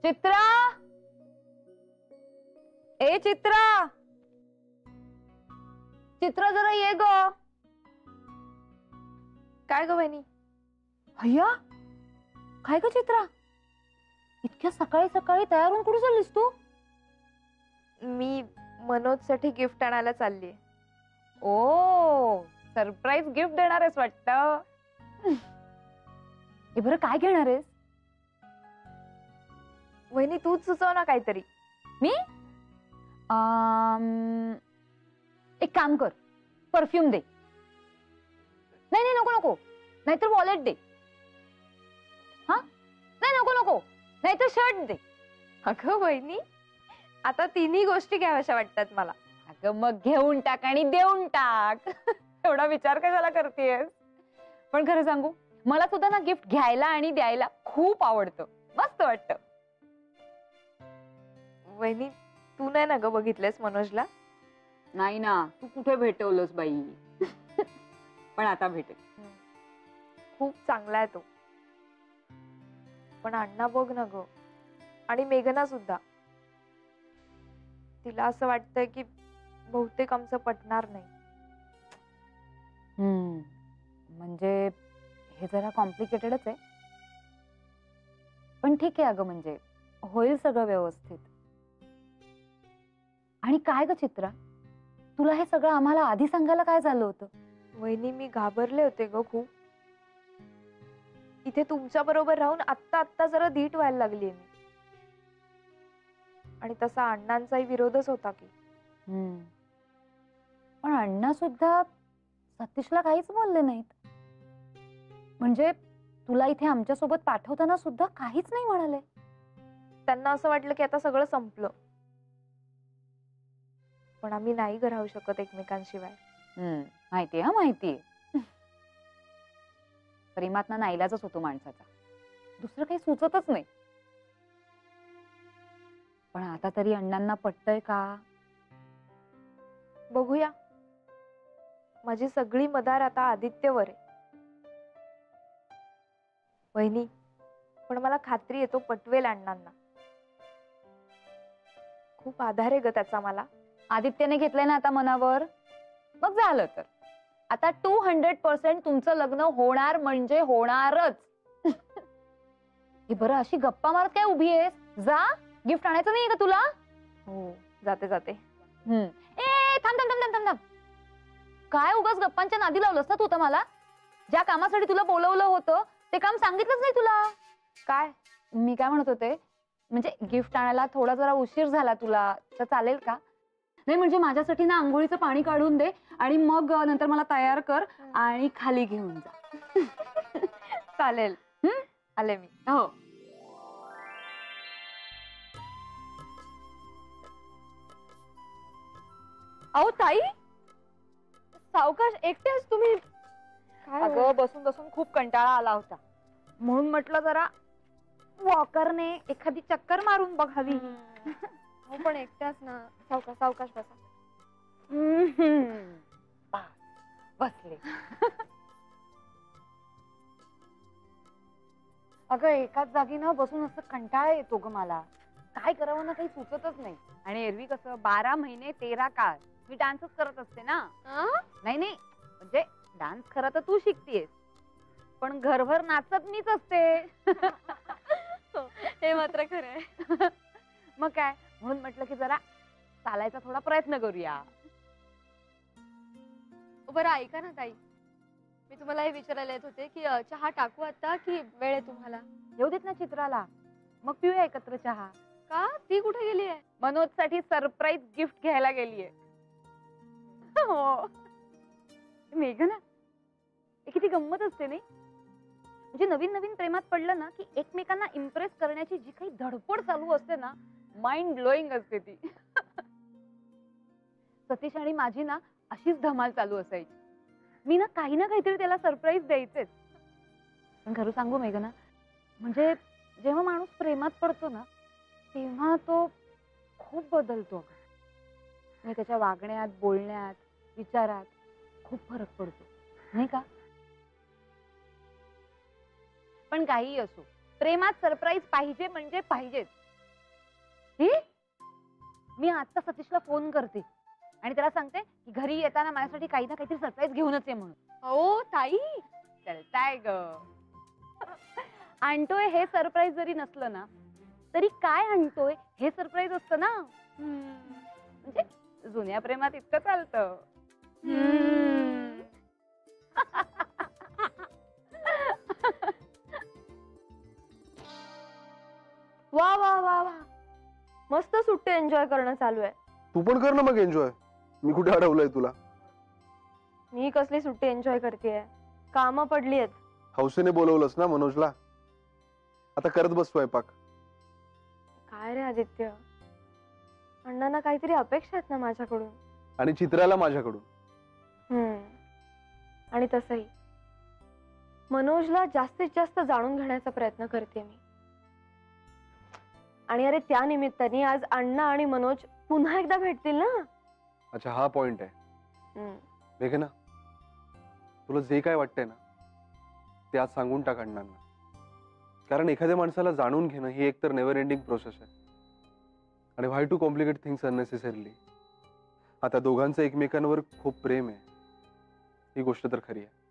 चित्रा, ए चित्रा, चित्रा जरा ये ग. काय ग वहिनी? भैया, काय ग चित्रा, इतक्या सकाळी सकाळी तयार होऊन कुठे चाललीस तू? मी मनोज साठी गिफ्ट आणायला चालली. ओ, सरप्राईज गिफ्ट देणार आहेस वाटतं. हे बरं, काय घेणार आहेस? वहिनी तूच सुचव ना काहीतरी. मी एक काम कर, परफ्यूम दे. नाही नाही, नको नको, नाहीतर वॉलेट दे. हा नाही, नको नको, नाहीतर शर्ट दे. अगं वहिनी, आता तिन्ही गोष्टी घ्याव्याशा वाटतात मला. अगं मग घेऊन टाक आणि देऊन टाक. एवढा विचार कशाला करतेस? पण खरं सांगू, मला सुद्धा ना गिफ्ट घ्यायला आणि द्यायला खूप आवडतं, मस्त वाटतं. वहिनी तू नाही ना ग बघितलेस मनोजला? नाही ना, तू कुठे भेटवलंस बाई. पण आता भेटेल. खूप चांगला आहे तो. पण अण्णा बघ ना ग, आणि मेघना सुद्धा. तिला असं वाटतंय की बहुतेक आमचं पटणार नाही. म्हणजे हे जरा कॉम्प्लिकेटेडच आहे, पण ठीक आहे. अगं म्हणजे होईल सगळं व्यवस्थित. आणि काय ग चित्रा, तुला हे सगळं आम्हाला आधी सांगायला काय झालं होतं? वहिनी मी घाबरले होते ग खूप. इथे तुमच्या बरोबर राहून आत्ता आत्ता जरा धीट व्हायला लागलीये मी. आणि तसा अण्णांचाही विरोधच होता की. पण अण्णा सुद्धा सतीशला काहीच बोलले नाहीत. म्हणजे तुला इथे आमच्या सोबत पाठवताना सुद्धा काहीच नाही म्हणाले. त्यांना असं वाटलं की आता सगळं संपलं. पण आम्ही नाही ग राहू शकत एकमेकांशिवाय. माहितीये, हा माहितीये. प्रेमात ना नाईलाजच होतो माणसाचा, दुसरं काही सुचतच नाही. पण आता तरी अण्णांना पटतंय का? बघूया. माझी सगळी मदार आता आदित्यवर आहे. वहिनी, पण मला खात्री येतो पटवेल अण्णांना. खूप आधार आहे ग त्याचा मला. आदित्यने घेतलंय ना आता मनावर, मग झालं तर आता 200% तुमचं लग्न होणार म्हणजे होणारच. हे बरं, अशी गप्पा मारत काय उभी आहेस? जा, गिफ्ट आणायचं नाहीये का तुला? हो, जाते जाते. ए थांब थांब थांब थांब थांब. काय उगाच गप्पांच्या नादी लावलंस ना तू तर मला? ज्या कामासाठी तुला बोलवलं होतं ते काम सांगितलंच नाही तुला. काय? मी काय म्हणत होते, म्हणजे गिफ्ट आणायला थोडा जरा उशीर झाला तुला, तर चालेल का? नाही म्हणजे माझ्यासाठी ना आंघोळीचं पाणी काढून दे आणि मग नंतर मला तयार कर आणि खाली घेऊन जा. चालेल. आले मी. हो. अहो ताई, सावकाश, एकटेच तुम्ही? अगं बसून बसून खूप कंटाळा आला होता, म्हणून म्हटलं जरा वॉकरने एखादी चक्कर मारून बघावी. हो पण एकट्याच ना, सावकाश सावकाश बसा. बसले. अगं एकाच जागी ना बसून असं कंटाळा येतो ग मला. काय करावं ना काही सुचतच नाही. आणि एरवी कसं 12 महिने 13 काळ मी डान्सच करत असते ना. नाही नाही, म्हणजे डान्स खरं तर तू शिकतेस, पण घरभर नाचत मीच असते. हे मात्र खरं आहे. मग काय, म्हणून म्हटलं की जरा चालायचा थोडा प्रयत्न करूया. बरं ऐका ना ताई, मी तुम्हाला हे विचारायला येत होते की चहा टाकू आता की वेळ आहे तुम्हाला? येऊ देत ना चित्राला, मग पिऊया एकत्र चहा. का? ती कुठे गेली आहे? मनोज साठी सरप्राईज गिफ्ट घ्यायला गेलीये. हो मेघना, किती गंमत असते नाही? म्हणजे नवीन नवीन प्रेमात पडलं ना की एकमेकांना इम्प्रेस करण्याची जी काही धडपड चालू असते ना, माइंड ब्लोईंग असते ती. सतीश आणि माझी ना अशीच धमाल चालू असायची. मी ना काहीतरी त्याला सरप्राईज द्यायचेच. पण खरं सांगू मेघना, म्हणजे जेव्हा माणूस प्रेमात पडतो ना तेव्हा तो खूप बदलतो. म्हणजे त्याच्या वागण्यात, बोलण्यात, विचारात खूप फरक पडतो, नाही का? पण काहीही असो, प्रेमात सरप्राईज पाहिजे म्हणजे पाहिजेच. ही मी आता सतीशला फोन करते आणि त्याला सांगते की घरी येताना माझ्यासाठी काही ना काहीतरी सरप्राईज घेऊनच ये म्हणून. हो ताई, चलताय ग. आणतोय हे सरप्राईज जरी नसलं ना तरी काय आणतोय हे सरप्राईज असतं ना. म्हणजे जुन्या प्रेमात इतकं चालतं. वा वा वा वा, मस्त सुट्टी एन्जॉय करणं चालू आहे. तू पण कर ना मग एन्जॉय. मी कुठे अडवलंय तुला? मी कसली सुट्टी एन्जॉय करतेय, कामं पडली आहेत. हौसेने बोलवलंस ना मनोजला, आता करत बस स्वयंपाक. काय रे आदित्य, अण्णांना काहीतरी अपेक्षा आहेत ना माझ्याकडून. आणि चित्राला माझ्याकडून. आणि तसंही मनोजला जास्तीत जास्त जाणून घेण्याचा प्रयत्न करते मी. आणि अरे त्या निमित्ताने आज अण्णा आणि मनोज पुन्हा एकदा भेटतील ना. अच्छा, हा पॉइंट आहे. मेघना, तुला जे काय वाटतंय ना ते आज सांगून टाक अण्णांना. कारण एखाद्या माणसाला जाणून घेणं ही एकतर नेव्हर एंडिंग प्रोसेस आहे. आणि व्हाय टू कॉम्प्लिकेट थिंग्स अननेसेसरीली. आता दोघांचं एकमेकांवर खूप प्रेम आहे, ही गोष्ट तर खरी आहे.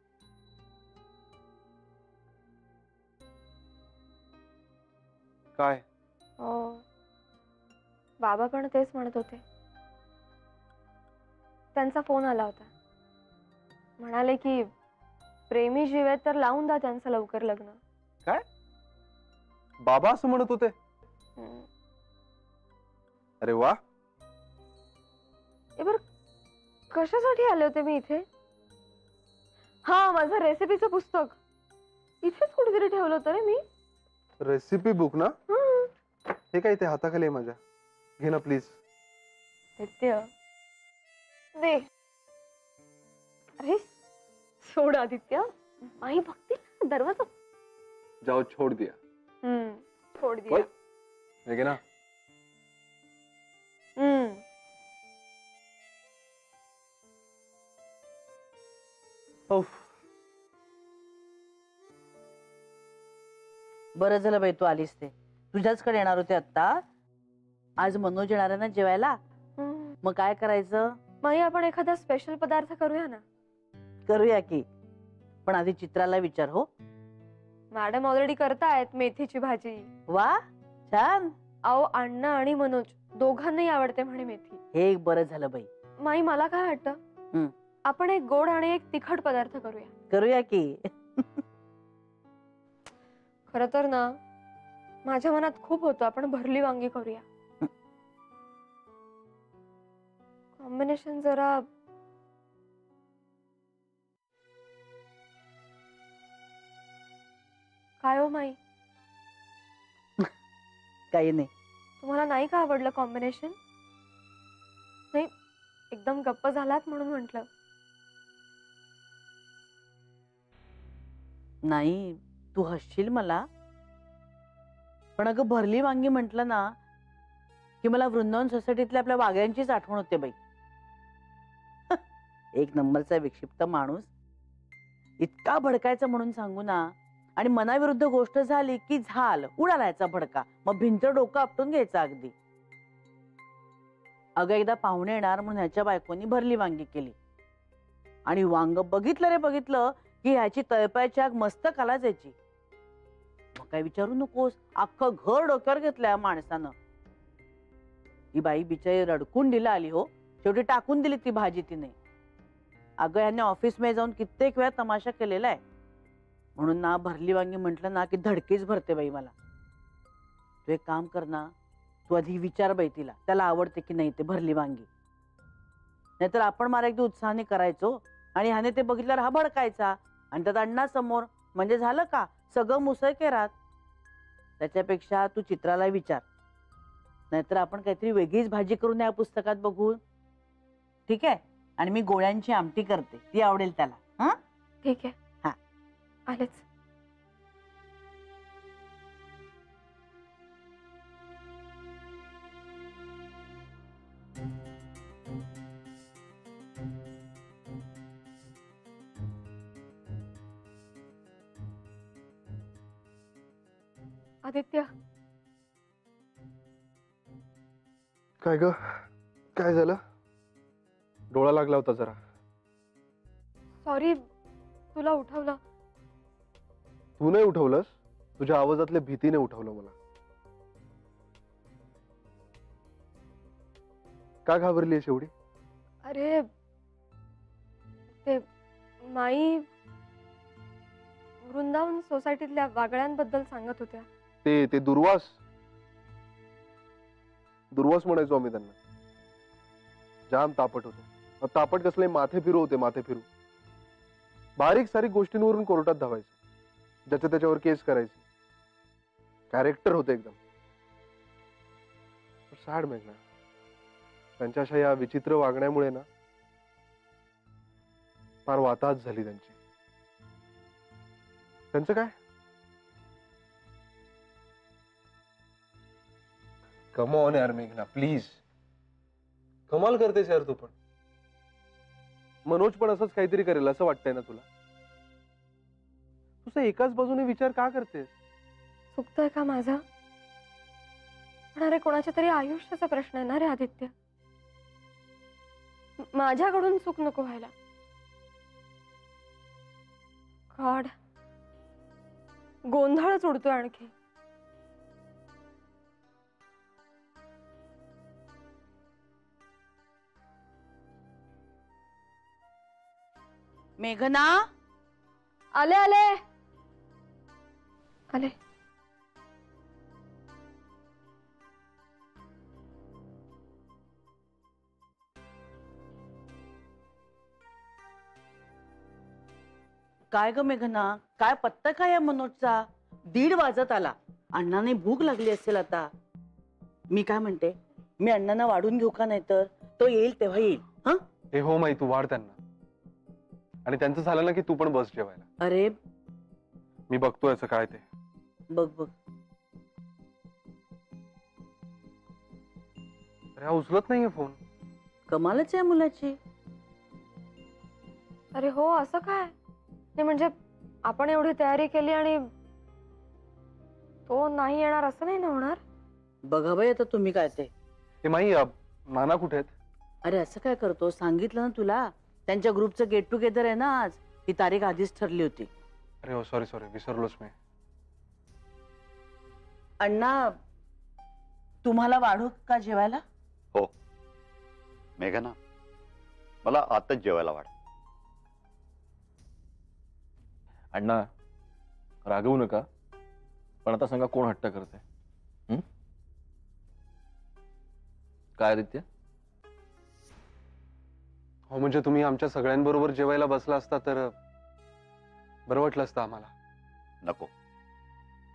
काय? बाबा पण तेच म्हणत होते. त्यांचा फोन आला होता. म्हणाले की प्रेमी जीव आहेत तर लावून द्या त्यांचं लवकर लग्न. काय? बाबा असं म्हणत होते? अरे वा. बर, कशासाठी आले होते मी इथे? हा, माझं रेसिपीचं पुस्तक इथेच कुठेतरी ठेवलं होतं रे मी. रेसिपी बुक ना? हे काय ते हाताखाली आहे माझ्या, घे ना प्लीज. दे. अरे सोड आदित्य, माही बघतील दरवाजा. जाओ छोड़ दिया. छोड़ दिया. लेकिन ना बरं झालं बाई तू आलीस. ते तुझ्याचकडे येणार होते आता. आज मनोज येणार आहे ना जेवायला. मग काय करायचं? माही आपण एखादा स्पेशल पदार्थ करूया ना. करूया की, पण आधी चित्राला विचार. हो, मॅडम ऑलरेडी करतायत मेथीची भाजी. वा, छान. अहो, अण्णा आणि मनोज दोघांनाही आवडते म्हणे मेथी. हे एक बरं झालं बाई. माई मला काय वाटतं, आपण एक गोड आणि एक तिखट पदार्थ करूया. करूया की. खर तर ना माझ्या मनात खूप होतं आपण भरली वांगी करूया. कॉम्बिनेशन जरा काय हो माई? काही नाही. तुम्हाला नाही का आवडलं कॉम्बिनेशन? नाही, एकदम गप्प झालात म्हणून म्हटलं. नाही, तू हसशील मला, पण अगं भरली वांगी म्हटलं ना की मला वृंदावन सोसायटीतल्या आपल्या वाघ्यांचीच आठवण होते बाई. एक नंबरचा विक्षिप्त माणूस, इतका भडकायचा म्हणून सांगू ना. आणि मनाविरुद्ध गोष्ट झाली की झाल उडालायचा भडका. मग भिंत डोकं आपटून घ्यायचं अगदी. अगं एकदा पाहुणे येणार म्हणून ह्याच्या बायकोनी भरली वांगी केली. आणि वांग बघितलं रे बघितलं की ह्याची तळपायची आग मस्त काला जायची. मग काय विचारू नकोस, अख्खं घर डोक्यावर घेतलं या माणसानं. ही बाई बिचारी रडकून दिला आली. हो, शेवटी टाकून दिली ती भाजी तिने. अगं ह्याने ऑफिस मध्ये जाऊन कित्येक वेळा तमाशा केलेला आहे. म्हणून ना भरली वांगी म्हटलं ना की धडकीच भरते बाई मला. तू एक काम कर ना, तू आधी विचार बाई तिला, त्याला आवडते की नाही ते भरली वांगी. नाहीतर आपण मला अगदी उत्साहाने करायचो आणि ह्याने ते बघितल्यावर हा भडकायचा आणि त्यात अण्णा समोर, म्हणजे झालं का सगळं मुसळकेरात. त्याच्यापेक्षा तू चित्राला विचार, नाहीतर आपण काहीतरी वेगळीच भाजी करून या पुस्तकात बघू. ठीक आहे? आणि मी गोळ्यांची आमटी करते, ती आवडेल त्याला. हा, ठीक आहे. हा, आलेच. आदित्य, काय ग, काय झालं? डोळा लागला होता जरा. सॉरी तुला उठवलं. तू नाही उठवलंस, तुझ्या आवाजातल्या भीतीने उठवलं मला. का घाबरली आहेस एवढी? अरे ते माई वृंदावन सोसायटीतल्या वागळ्यांबद्दल सांगत होत्या. ते दुर्वास म्हणायचो आम्ही त्यांना. जाम तापट होते. तापट कसले, माथे फिरू होते, माथे फिरू. बारीक सारीक गोष्टींवरून कोर्टात धावायचे, ज्याच्या त्याच्यावर केस करायचे. कॅरेक्टर होते एकदम. सॅड मेघना, त्यांच्या अशा या विचित्र वागण्यामुळे ना फार वाताहत झाली त्यांची. त्यांचं काय? कम ऑन यार मेघना, प्लीज. कमाल करतेस यार तू पण. मनोज पण असंच काहीतरी करेल असं वाटतंय ना तुला? तुझं एकाच बाजूने विचार का करतेस? चुकतोय का माझा? पण अरे कोणाच्या तरी आयुष्याचा प्रश्न आहे ना रे आदित्य. माझ्याकडून चूक नको व्हायला. गॉड, गोंधळच उडतोय आणखी. मेघना, आले आले आले. काय ग मेघना, काय पत्ता काय या मनोजचा? 1:30 वाजत आला. अण्णाने भूक लागली असेल आता. मी काय म्हणते, मी अण्णांना वाढून घेऊ का? नाही तर तो येईल तेव्हा येईल. हा, हे हो माई, तू वाढ त्यांना. आणि त्यांचं झालं ना की तू पण बस जेवायला. अरे मी बघतोय असं काय ते. बघ बघ. अरे हा उचलत नाहीये फोन. कमालच आहे मुलाची. अरे हो, असं काय? नाही म्हणजे आपण एवढी तयारी केली आणि तो नाही येणार असं नाही ना होणार? बघा बाई आता तुम्ही काय ते. हे माई, नाना कुठे आहेत? अरे असं काय करतो, सांगितलं ना तुला. त्यांच्या ग्रुपचं गेट टुगेदर आहे ना आज. ही तारीख आधीच ठरली होती. अरे हो, सॉरी सॉरी, विसरलोच मी. अण्णा, तुम्हाला वाढू का जेवायला? हो मेघना, मला आताच जेवायला वाढ. अण्णा, रागवू नका, पण आता सांगा कोण हट्ट करते? काय आदित्य? हो म्हणजे तुम्ही आमच्या सगळ्यांबरोबर जेवायला बसला असता तर बरं वाटलं असतं आम्हाला. नको,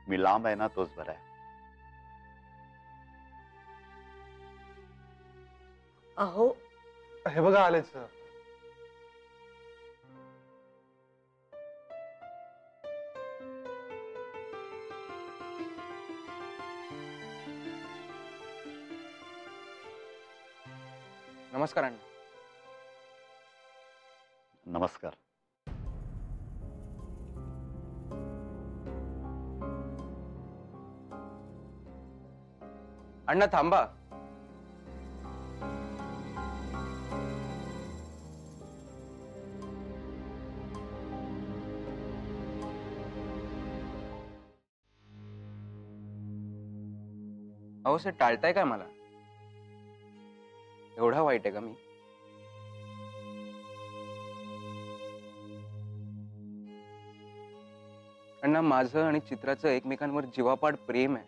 मी लांब आहे ना, तोच बरा आहे. अहो हे बघा आलेच. नमस्कार अण्णा. नमस्कार. अण्णा थांबा. अहो सर, टाळताय काय मला? एवढा वाईट आहे का मी? अण्णा, माझं आणि चित्राचं एकमेकांवर जीवापाड प्रेम आहे.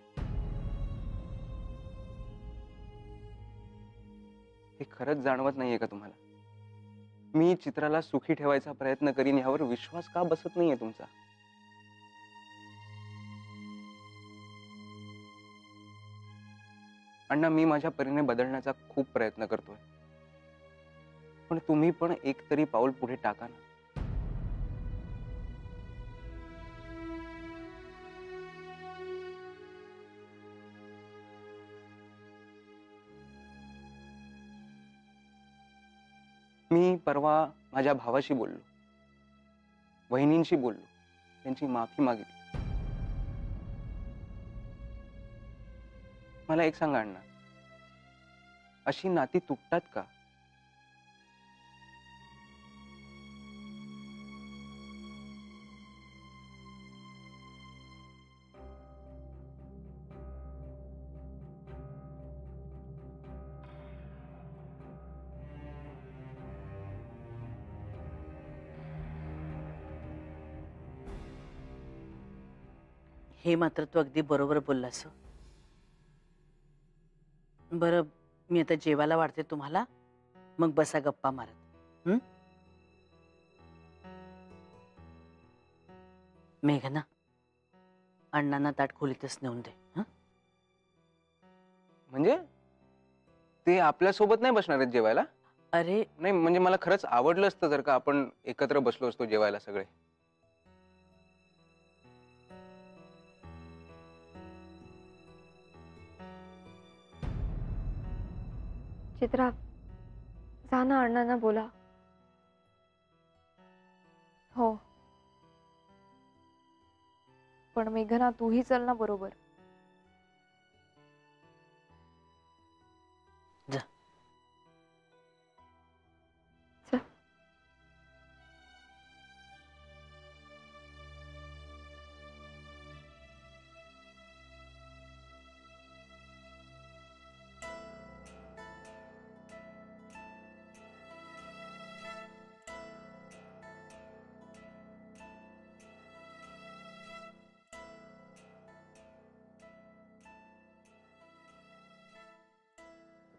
हे खरंच जाणवत नाहीये का तुम्हाला? मी चित्राला सुखी ठेवायचा प्रयत्न करीन यावर विश्वास का बसत नाहीये तुमचा? अण्णा, मी माझ्या परीने बदलण्याचा खूप प्रयत्न करतोय, पण तुम्ही पण एक तरी पाऊल पुढे टाका ना. मी परवा माझ्या भावाशी बोललो, वहिनींशी बोललो, त्यांची माफी मागितली. मला एक सांगा अण्णा, अशी नाती तुटतात का? हे मात्र तू अगदी बरोबर बोललास हं. बरं, मी आता जेवायला वाढते तुम्हाला, मग बसा गप्पा मारत. हं? मेघना, अण्णांना ताट खोलीतच नेऊन दे. हं? म्हणजे ते आपल्या सोबत नाही बसणार आहेत जेवायला? अरे नाही म्हणजे मला खरंच आवडलं असतं जर का आपण एकत्र बसलो असतो जेवायला सगळे. चित्रा, जा ना अण्णांना बोला. हो, पण मेघना तूही चल ना बरोबर. जा. चल.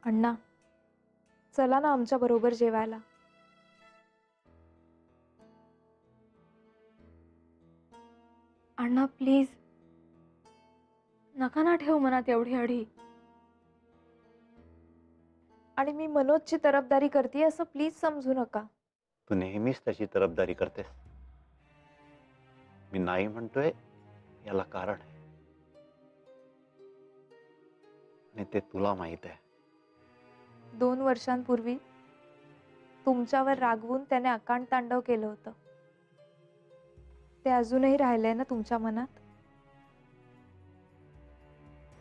अण्णा, चला ना आमच्या बरोबर जेवायला. अण्णा प्लीज, नका ना ठेव मनात एवढी अढी. आणि मी मनोजची तरफदारी करते असं प्लीज समजू नका. तू नेहमीच त्याची तरफदारी करतेस. मी नाही म्हणतोय याला कारण आहे, आणि ते तुला माहित आहे. 2 वर्षांपूर्वी तुमच्यावर रागवून त्याने अकांड तांडव केलं होतं. ते अजूनही राहिलंय ना तुमच्या मनात?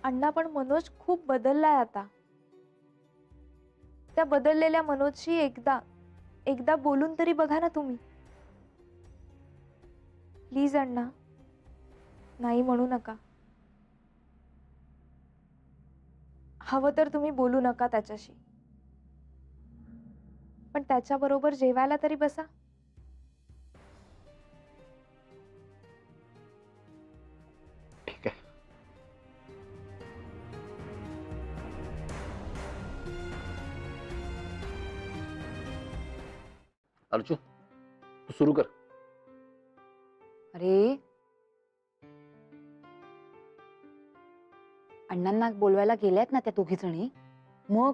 अण्णा, पण मनोज खूप बदललाय आता. त्या बदललेल्या मनोजशी एकदा बोलून तरी बघा ना तुम्ही. प्लीज अण्णा, नाही म्हणू नका. हवं तर तुम्ही बोलू नका त्याच्याशी, पण त्याच्याबरोबर जेवायला तरी बसा. ठीक आहे. अर्जू, तू सुरू कर. अरे अण्णांना बोलवायला गेल्यात ना त्या दोघी जणी, मग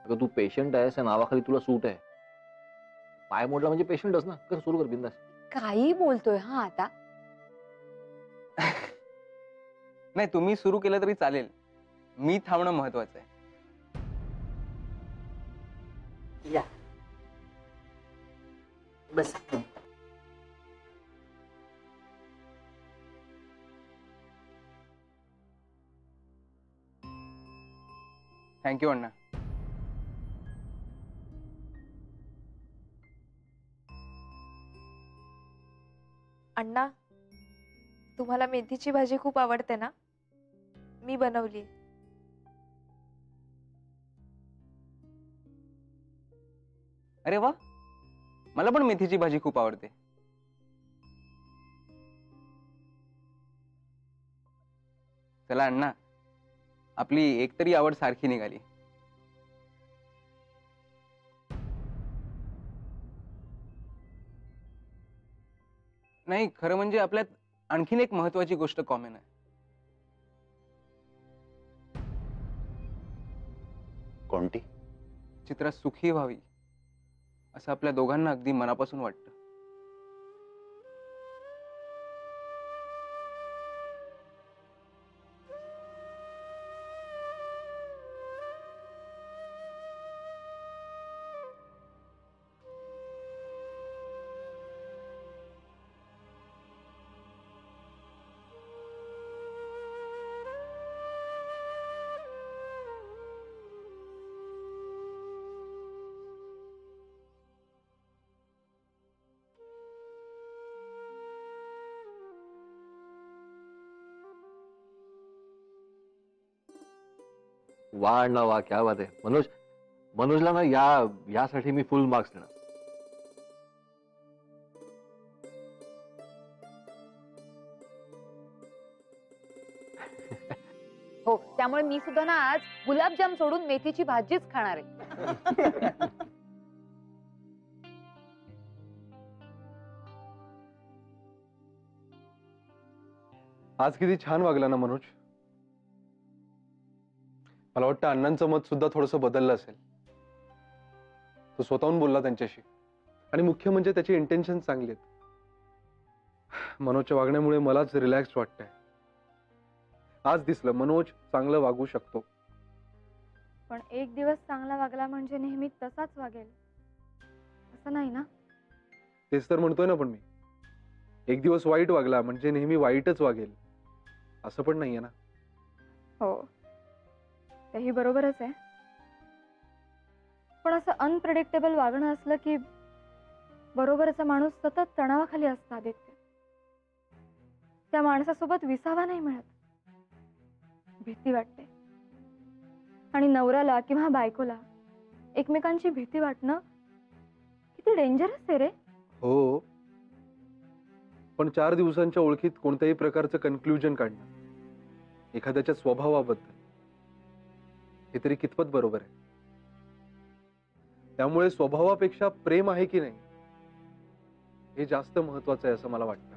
अगं तू पेशंट आहेस, या नावाखाली तुला सूट आहे. पाय मोडला म्हणजे पेशंटच ना. कर, सुरू कर बिंदास. काही बोलतोय हा आता. नाही तुम्ही सुरू केलं तरी चालेल, मी थांबणं महत्वाचं आहे. या बस. थँक्यू अण्णा. अण्णा, तुम्हाला मेथीची भाजी खूप आवडते ना? मी बनवली. अरे वा, मला पण मेथीची भाजी खूप आवडते. चला अण्णा, आपली एकतरी आवड सारखी निघाली. नाही खरं म्हणजे आपल्यात आणखीन एक महत्वाची गोष्ट कॉमन आहे. कोणती? चित्रा सुखी व्हावी असं आपल्या दोघांना अगदी मनापासून वाटतं. वा अण्णा वा, क्या बात आहे. मनोजला ना यासाठी मी फुल मार्क्स देणार. हो, त्यामुळे मी सुद्धा ना आज गुलाबजाम सोडून मेथीची भाजीच खाणार आहे. आज किती छान वागला ना मनोज. मला वाटतं अण्णांचं मत सुद्धा थोडंसं बदललं असेल. तो स्वतःहून बोलला त्यांच्याशी, आणि मुख्य म्हणजे त्याची इंटेन्शन चांगली आहेत. मनोजच्या वागण्यामुळे मलाच रिलॅक्स वाटतंय. आज दिसलं मनोज चांगलं वागू शकतो. पण एक दिवस चांगला वागला म्हणजे नेहमी तसाच वागेल असं नाही ना. तेच तर म्हणतोय ना पण मी. एक दिवस वाईट वागला म्हणजे नेहमी वाईटच वागेल असं पण नाहीये ना. हो, तेही बरोबरच आहे. पण असं अनप्रेडिक्टेबल वागणं असलं की बरोबरचा माणूस सतत तणावाखाली असतो आदित्य. त्या माणसासोबत विसावा नाही मिळत, भीती वाटते. आणि नवऱ्याला किंवा बायकोला एकमेकांची भीती वाटणं किती डेंजरस आहे रे. हो, पण 4 दिवसांच्या ओळखीत कोणत्याही प्रकारचं कन्क्लुजन काढणं एखाद्याच्या स्वभावाबद्दल हे तरी कितपत बरोबर आहे. त्यामुळे स्वभावापेक्षा प्रेम आहे की नाही हे जास्त महत्वाचं आहे असं मला वाटतं.